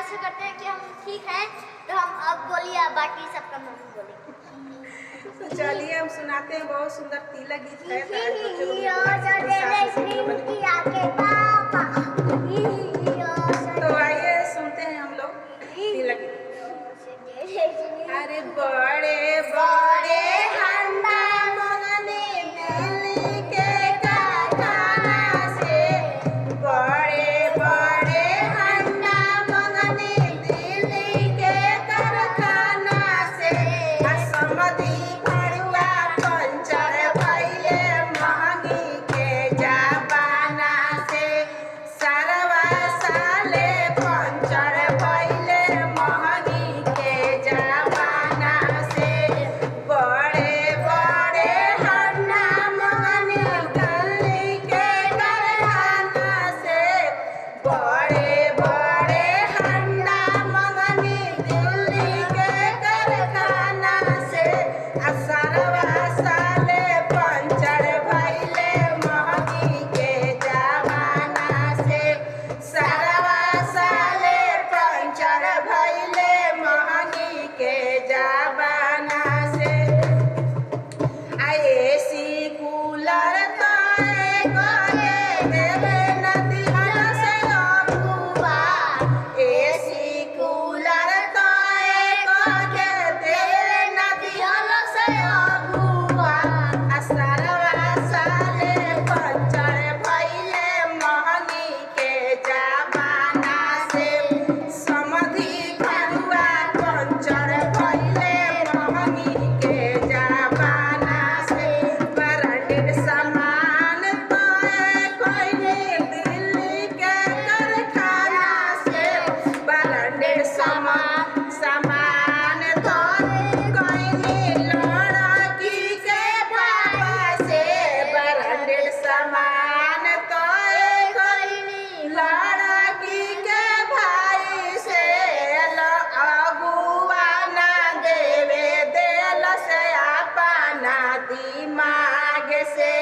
आशा करते हैं कि हम ठीक हैं। तो हम अब बोलिए, आप बाकी सबका मम्मी बोलेंगे। तो चलिए हम सुनाते हैं, बहुत सुंदर तिलक गीत है। तो आइए सुनते हैं हम लोग तिलक गीत। अरे बड़े बड़े हंडा मंगनी दिल्ली के कारखाना से, बड़े बड़े हंडा मंगनी दिल्ली के कारखाना से, असमधी भरुआ पंचर भइले महंगी के जमाना से, सरवा साले पंचर भइले महंगी के जमाना से, बड़े बड़े हंडा मंगनी दिल्ली के कारखाना से, बड़े बड़े हंडा मंगनी दिल्ली के कारखाना से, सरवा साले पंचर भइले महंगी के जमाना से, सरवा साले पंचर भइले महंगी के जमाना से। एसी कूलर तो देवे नदी से अबुआ, एसी कूलर तो देवे नदी से अबुआ, सरवा साले पंचर भइले महंगी के जमाना से, समधी भरुआ पंचर भइले महंगी के जमाना से, ब्रांडेड सामान तो कोई दिल्ली के कारखाना से, ब्रांडेड सामान तो कोई लड़की के पापा से, ब्रांडेड सामान तो कोई लड़की के भाई से, अगुआ ना देवे देल से अपना दिमाग से,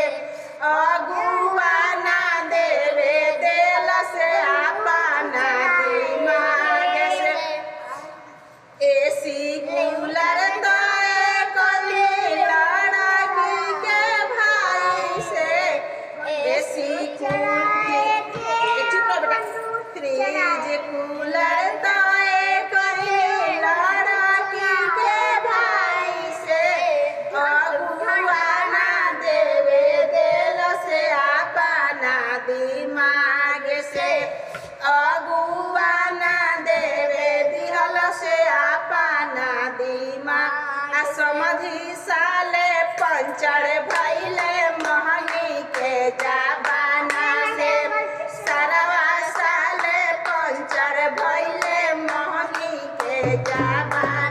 अगुआ ना देवे देल से अपना दिमाग से, एसी कूलर तो कोई लड़की के भाई से, एसी फ्रिज कूलर तो कोई लड़की के भाई से, अगुआ ना देवे देल से अपना दिमाग से, अगुआ ना देवे दिहल से अपना दिमाग, समधी साले पंचर भइले महंगी के जमाना से, सरवा साले पंचर भइले महंगी के जमाना